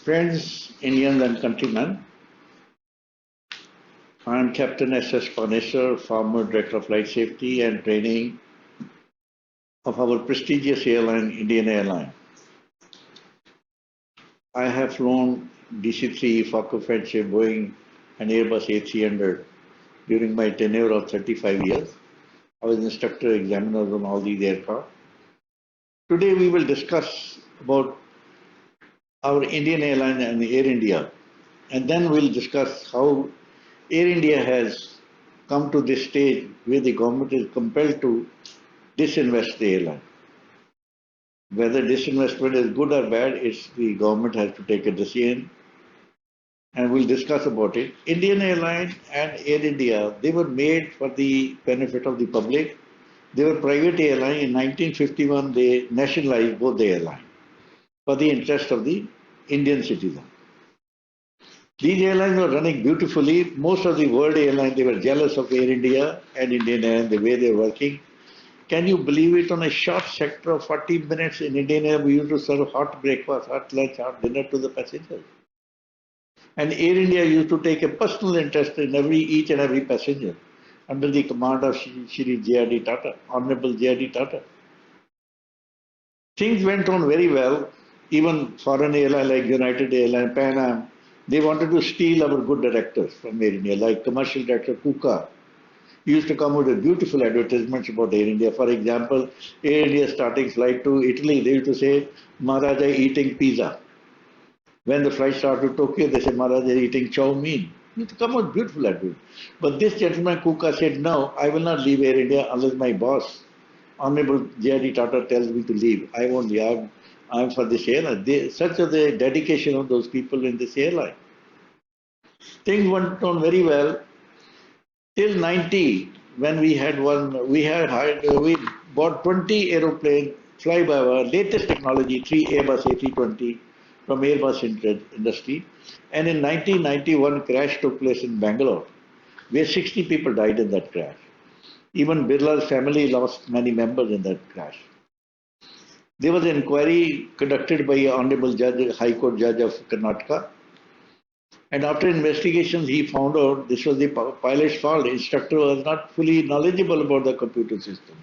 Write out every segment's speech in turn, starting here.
Friends, Indians and countrymen, I am Captain S.S. Panesar, former Director of Flight Safety and Training of our prestigious airline, Indian Airlines. I have flown DC-3, Fokker Friendship, Boeing and Airbus A300 during my tenure of 35 years. I was instructor examiner on all these aircraft. Today we will discuss about our Indian Airline and Air India, and then we'll discuss how Air India has come to this stage where the government is compelled to disinvest the airline. Whether disinvestment is good or bad, it's the government has to take a decision, and we'll discuss about it. Indian Airline and Air India, they were made for the benefit of the public. They were private airline. In 1951, they nationalized both the airline for the interest of the Indian citizen. These airlines were running beautifully. Most of the world airlines, they were jealous of Air India and Indian Airlines, the way they're working. Can you believe it? On a short sector of 40 minutes in Indian Air, we used to serve hot breakfast, hot lunch, hot dinner to the passengers. And Air India used to take a personal interest in each and every passenger under the command of Shri J.R.D. Tata, Honorable J.R.D. Tata. Things went on very well. Even foreign airlines like United Airlines, Pan Am, they wanted to steal our good directors from Air India, like commercial director Kuka. He used to come with beautiful advertisements about Air India. For example, Air India starting flight to Italy, they used to say, Maharaja eating pizza. When the flight started to Tokyo, they said, Maharaja eating chow mein. He used to come with beautiful advertisements. But this gentleman, Kuka, said, no, I will not leave Air India unless my boss, Honorable J.R.D. Tata, tells me to leave. I won't leave. I'm for this airline. Such a the dedication of those people in this airline. Things went on very well till 90, when we bought 20 aeroplanes fly by our latest technology, 3 Airbus A320 from Airbus industry. And in 1991, crash took place in Bangalore, where 60 people died in that crash. Even Birla's family lost many members in that crash. There was an inquiry conducted by an Honorable Judge, High Court Judge of Karnataka. And after investigations, he found out this was the pilot's fault. The instructor was not fully knowledgeable about the computer system.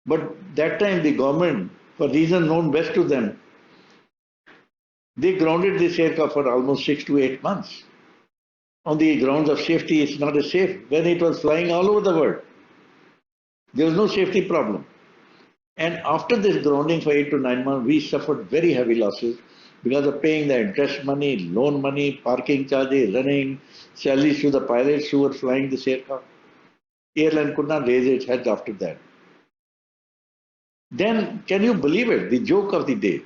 But that time, the government, for reasons known best to them, they grounded this aircraft for almost 6 to 8 months. On the grounds of safety, it's not a safe. When it was flying all over the world, there was no safety problem. And after this grounding for 8 to 9 months, we suffered very heavy losses because of paying the interest money, loan money, parking charges, running, salaries to the pilots who were flying this aircraft. Airline could not raise its head after that. Then, can you believe it? The joke of the day.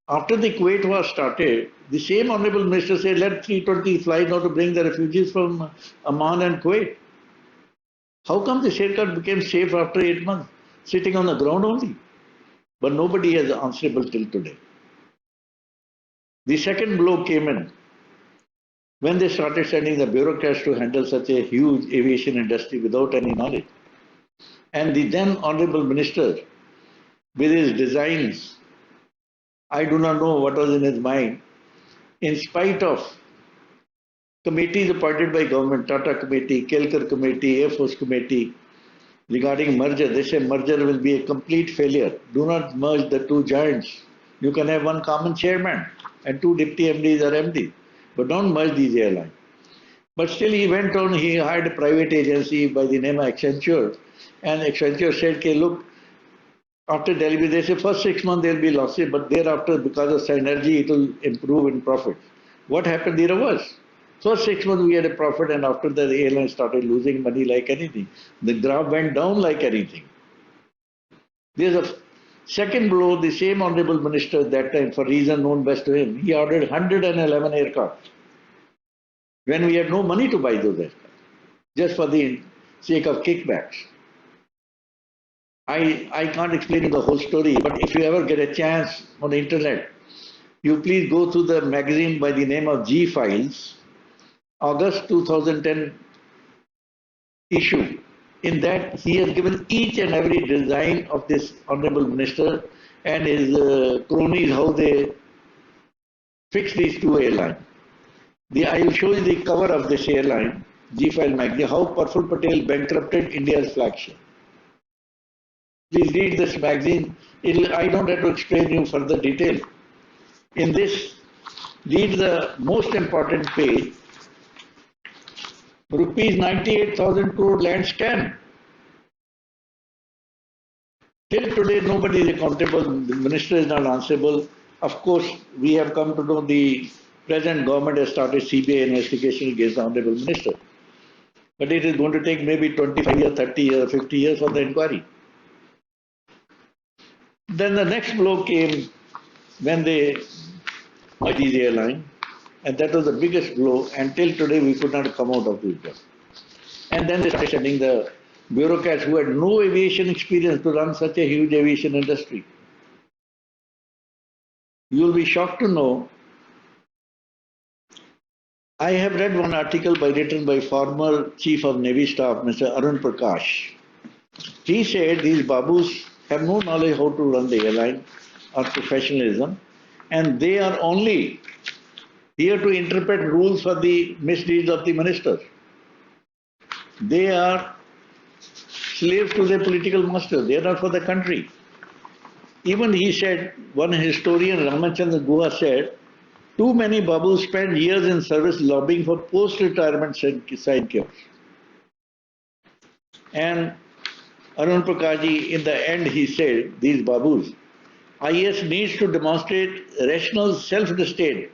After the Kuwait war started, the same Honorable Minister said, let 320 fly now to bring the refugees from Amman and Kuwait. How come this aircraft became safe after 8 months, sitting on the ground only? But nobody is answerable till today. The second blow came in when they started sending the bureaucrats to handle such a huge aviation industry without any knowledge. And the then Honorable Minister, with his designs, I do not know what was in his mind, in spite of committees appointed by government, Tata Committee, Kelkar Committee, Air Force Committee, regarding merger, they say merger will be a complete failure. Do not merge the two giants. You can have one common chairman and 2 deputy MDs or MDs, but don't merge these airlines. But still he went on, he hired a private agency by the name of Accenture, and Accenture said, okay, look, after delivery, they say first 6 months there will be losses, but thereafter, because of synergy, it will improve in profit. What happened? The reverse. First 6 months we had a profit, and after that the airline started losing money like anything. The graph went down like anything. There's a second blow. The same Honorable Minister that time, for reason known best to him, he ordered 111 aircraft when we had no money to buy those aircraft, just for the sake of kickbacks. I can't explain you the whole story, but if you ever get a chance on the internet, you please go through the magazine by the name of G Files, August 2010 issue. In that, he has given each and every design of this Honorable Minister and his cronies, how they fix these two airlines. I will show you the cover of this airline, G-File magazine, how Praful Patel bankrupted India's flagship. Please read this magazine. I don't have to explain you further detail. In this, read the most important page. Rupees 98,000 crore land scam. Till today, nobody is accountable. The minister is not answerable. Of course, we have come to know the present government has started CBI investigation against the Honorable Minister. But it is going to take maybe 25 years, 30 years, 50 years for the inquiry. Then the next blow came when they bought these airline, and that was the biggest blow. Until today, we could not come out of this job. And then they started sending the bureaucrats who had no aviation experience to run such a huge aviation industry. You will be shocked to know, I have read one article written by former Chief of Navy Staff, Mr. Arun Prakash. He said these babus have no knowledge how to run the airline or professionalism, and they are only here to interpret rules for the misdeeds of the ministers. They are slaves to their political masters. They are not for the country. Even he said, one historian, Ramachandra Guha said, too many babus spend years in service lobbying for post-retirement sinecures. And Arun Prakashji, in the end, he said, these babus, IAS needs to demonstrate rational self-restraint.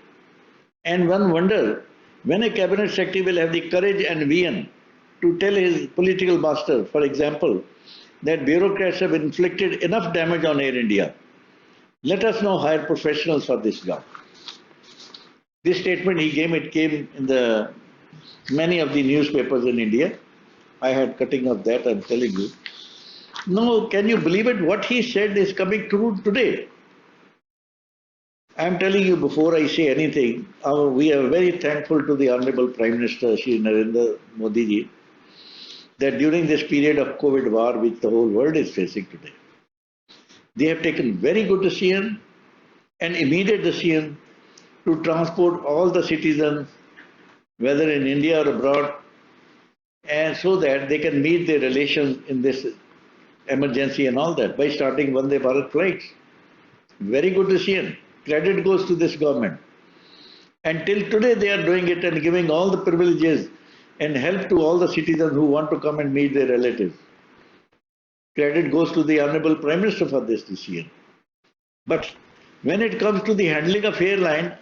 And one wonders when a cabinet secretary will have the courage and vision to tell his political master, for example, that bureaucrats have inflicted enough damage on Air India. Let us now hire professionals for this job. This statement he gave, it came in the many of the newspapers in India. I had cutting of that, I'm telling you. No, can you believe it? What he said is coming true today. I'm telling you before I say anything, we are very thankful to the Honorable Prime Minister, Shri Narendra Modi ji, that during this period of COVID war, which the whole world is facing today, they have taken very good decision and immediate decision to transport all the citizens, whether in India or abroad, and so that they can meet their relations in this emergency and all that by starting Vande Bharat flights. Very good decision. Credit goes to this government. Until today they are doing it and giving all the privileges and help to all the citizens who want to come and meet their relatives. Credit goes to the Honorable Prime Minister for this decision. But when it comes to the handling of airline,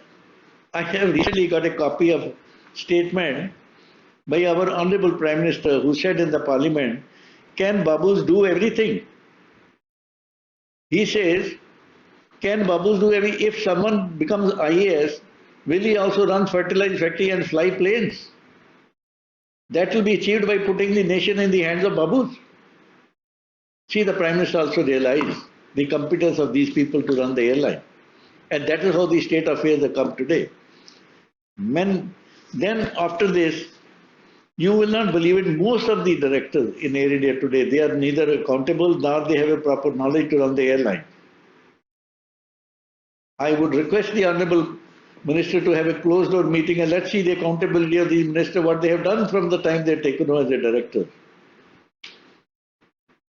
I have recently got a copy of statement by our Honorable Prime Minister who said in the Parliament, can babus do everything? He says, can babus do everything? If someone becomes IAS, will he also run fertilizer factory and fly planes? That will be achieved by putting the nation in the hands of babus. See, the Prime Minister also realized the competence of these people to run the airline. And that is how the state affairs have come today. Then after this, you will not believe it, most of the directors in Air India today, they are neither accountable nor they have a proper knowledge to run the airline. I would request the Honorable Minister to have a closed door meeting and let's see the accountability of the Minister, what they have done from the time they have taken over as a director.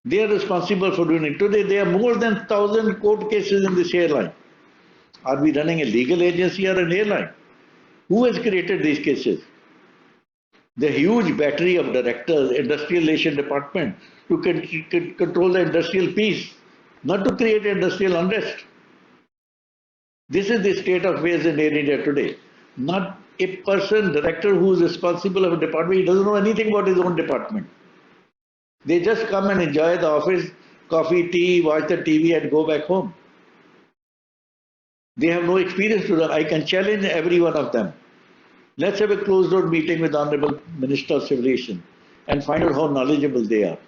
They are responsible for doing it. Today there are more than 1,000 court cases in this airline. Are we running a legal agency or an airline? Who has created these cases? The huge battery of directors, industrial relation department, to control the industrial peace, not to create industrial unrest. This is the state of affairs in Air India today. Not a person, director who is responsible of a department, he doesn't know anything about his own department. They just come and enjoy the office, coffee, tea, watch the TV and go back home. They have no experience to run. I can challenge every one of them. Let's have a closed door meeting with the Honorable Minister of Civilization and find out how knowledgeable they are.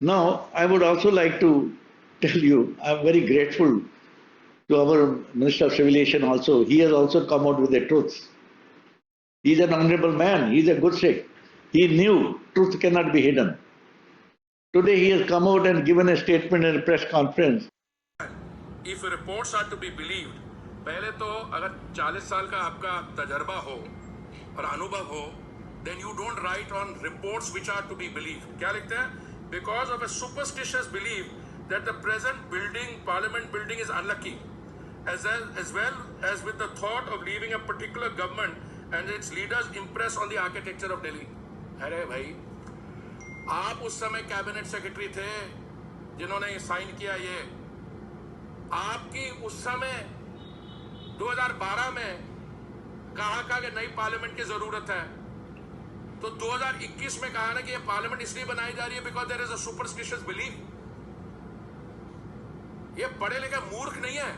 Now, I would also like to tell you, I'm very grateful to our Minister of Civilization also. He has also come out with the truth. He's an honorable man. He's a good Sikh. He knew truth cannot be hidden. Today he has come out and given a statement in a press conference. If reports are to be believed, पहले तो अगर 40 साल का आपका तजर्बा हो और अनुभव हो, then you don't write on reports which are to be believed. क्या लिखते हैं? Because of a superstitious belief that the present building, Parliament building, is unlucky, as well as with the thought of leaving a particular government and its leaders impressed on the architecture of Delhi. अरे भाई, आप उस समय cabinet secretary थे जिन्होंने sign किया ये। आपकी उस समय 2012 में कहा कि नई पार्लियामेंट की जरूरत है, तो 2021 में कहा ना कि ये पार्लियामेंट इसलिए बनाई जा रही है because there is a superstitious belief. ये पढ़े लिखे मूर्ख नहीं है,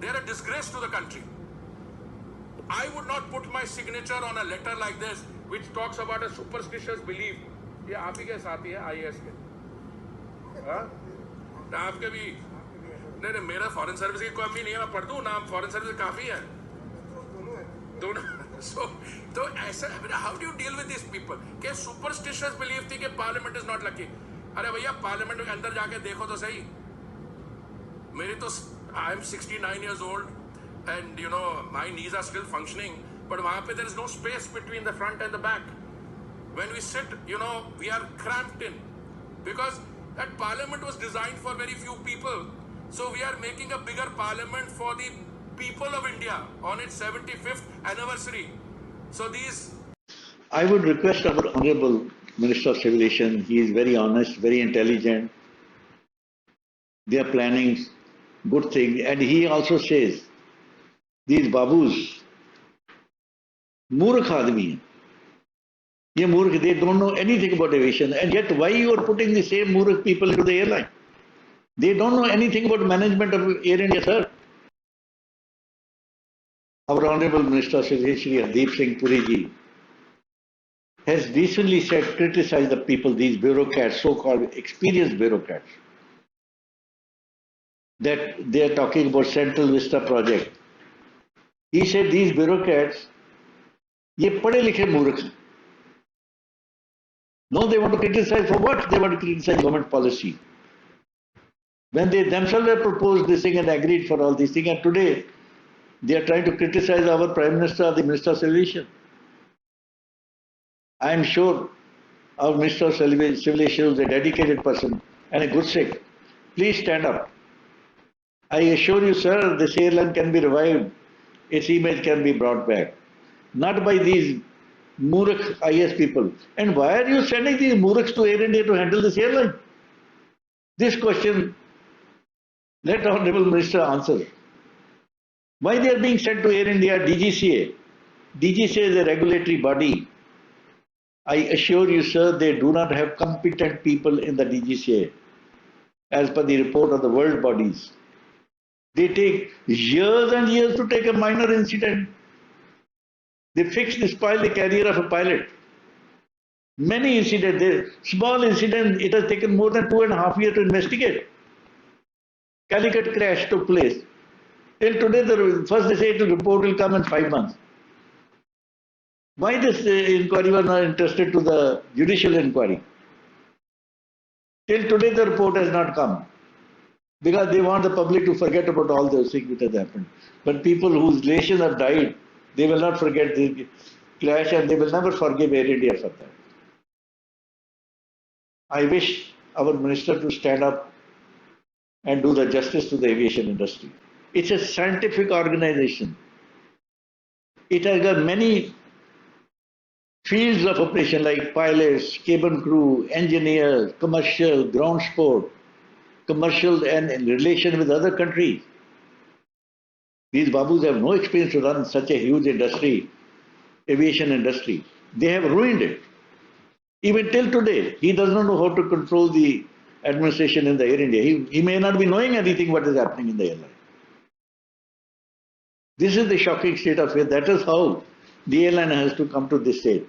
they are a disgrace to the country. I would not put my signature on a letter like this which talks about a superstitious belief. ये आप ही के साथी है IAS के, हाँ? आपके भी नहीं, मेरा फॉरेन सर्विस की कमी नहीं है, मैं पढ़ दूं नाम, फॉरेन सर्विस काफी है दोनों। तो ऐसा how do you deal with this people के सुपरस्टिशियस बिलीफ थी कि पार्लियामेंट इज नॉट लकी। अरे भैया पार्लियामेंट के अंदर जाके देखो तो सही। मेरी तो I am 69 years old and you know my knees are still functioning, but वहाँ पे there is no space between the front and the back. When we sit, you know, we are cramped in because that parliament was designed for very few people. So we are making a bigger parliament for the people of India on its 75th anniversary. So these... I would request our Honorable Minister of Civilization, he is very honest, very intelligent. They are planning good things. And he also says, these babus, मूर्ख आदमी हैं. ये मूर्ख, they don't know anything about aviation. And yet why you are putting the same मूर्ख people into the airline? They don't know anything about management of Air India, sir. Our Honorable Minister Shri Hardeep Singh Puri ji has recently said, criticized the people, these bureaucrats, so-called experienced bureaucrats, that they are talking about Central Vista project. He said these bureaucrats, ये पढ़े लिखे मूर्ख हैं. No, they want to criticize for what? They want to criticize government policy. When they themselves have proposed this thing and agreed for all these things, and today they are trying to criticize our Prime Minister or the Minister of Civilization. I am sure our Minister of Civilization is a dedicated person and a good Sikh. Please stand up. I assure you, sir, this airline can be revived. Its image can be brought back. Not by these Murukh IS people. And why are you sending these Murukhs to Air India to handle this airline? This question, let the Honorable Minister answer. Why they are being sent to Air India, DGCA? DGCA is a regulatory body. I assure you, sir, they do not have competent people in the DGCA, as per the report of the world bodies. They take years and years to take a minor incident. They fix the spoil the career of a pilot. Many incidents, small incident, it has taken more than 2.5 years to investigate. Calicut crash took place. Till today, first they say the report will come in 5 months. Why this inquiry was not interested to the judicial inquiry? Till today, the report has not come. Because they want the public to forget about all those things which has happened. But people whose relations have died, they will not forget the crash and they will never forgive Air India for that. I wish our minister to stand up and do the justice to the aviation industry. It's a scientific organization. It has got many fields of operation like pilots, cabin crew, engineers, commercial, ground sport, commercial and in relation with other countries. These babus have no experience to run such a huge industry, aviation industry. They have ruined it. Even till today, he does not know how to control the administration in the Air India. He may not be knowing anything what is happening in the airline. This is the shocking state of affairs. That is how the airline has to come to this state.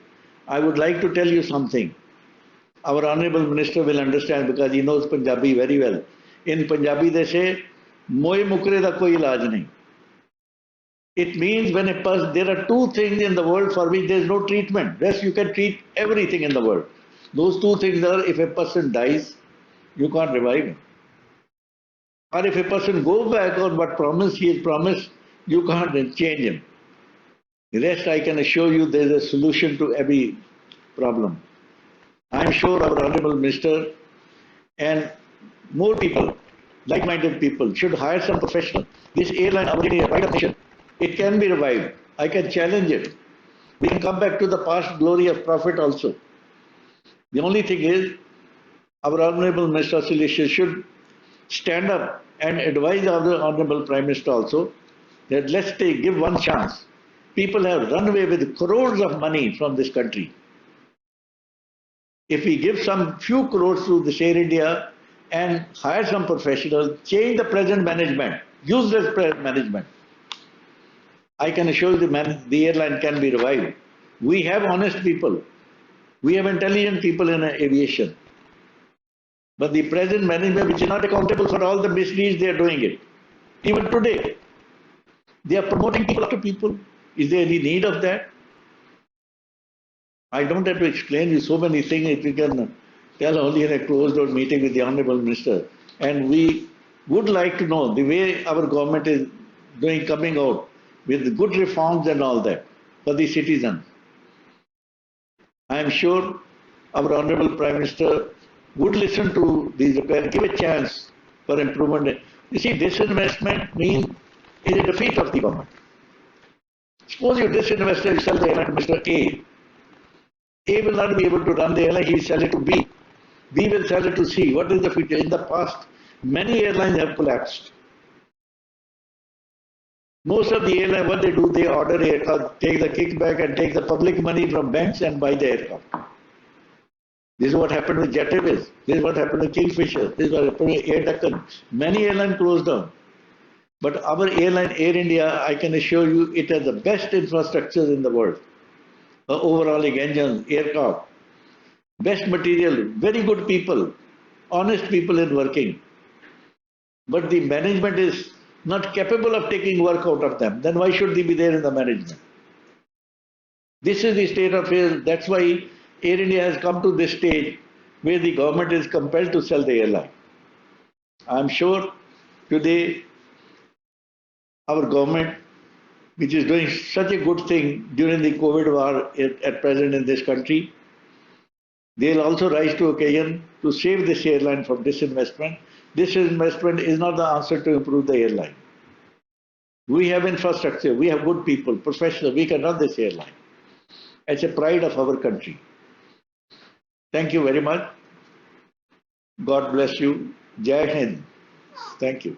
I would like to tell you something. Our Honorable Minister will understand because he knows Punjabi very well. In Punjabi they say, "Moye mukre da koi ilaj nahi." It means when a person, there are two things in the world for which there is no treatment. Rest you can treat everything in the world. Those two things are, if a person dies, you can't revive him. Or if a person goes back on what promise he has promised You can't change him. The rest, I can assure you, there is a solution to every problem. I am sure our Honorable Minister and more people, like-minded people, should hire some professional. This airline opportunity, right of nation, it can be revived. I can challenge it. We can come back to the past glory of profit also. The only thing is, our Honorable Minister Silisha should stand up and advise our Honorable Prime Minister also that give one chance. People have run away with crores of money from this country. If we give some few crores to the Air India and hire some professionals, change the present management, useless management, I can assure you the airline can be revived. We have honest people. We have intelligent people in aviation. But the present management, which is not accountable for all the misdeeds, they are doing it. Even today, they are promoting people after people. Is there any need of that? I don't have to explain you so many things. If you can tell only in a closed door meeting with the Honorable Minister. And we would like to know the way our government is doing, coming out with good reforms and all that for the citizens. I am sure our Honorable Prime Minister would listen to these requests, give a chance for improvement. You see, disinvestment means is a defeat of the government. Suppose you disinvest and sell the airline to Mr. A. A will not be able to run the airline, he will sell it to B. B will sell it to C. What is the future? In the past, many airlines have collapsed. Most of the airlines, what they do, they order aircraft, take the kickback and take the public money from banks and buy the aircraft. This is what happened with Jet Airways. This is what happened with Kingfisher. This is what happened with Air Deccan. Many airlines closed down. But our airline, Air India, I can assure you, it has the best infrastructure in the world. Overall engines, aircraft, best material, very good people, honest people in working. But the management is not capable of taking work out of them. Then why should they be there in the management? This is the state of affairs. That's why Air India has come to this stage where the government is compelled to sell the airline. I'm sure today our government, which is doing such a good thing during the COVID war at present in this country, they'll also rise to occasion to save this airline from disinvestment. Disinvestment is not the answer to improve the airline. We have infrastructure, we have good people, professionals, we can run this airline. It's a pride of our country. Thank you very much. God bless you. Jai Hind. Thank you.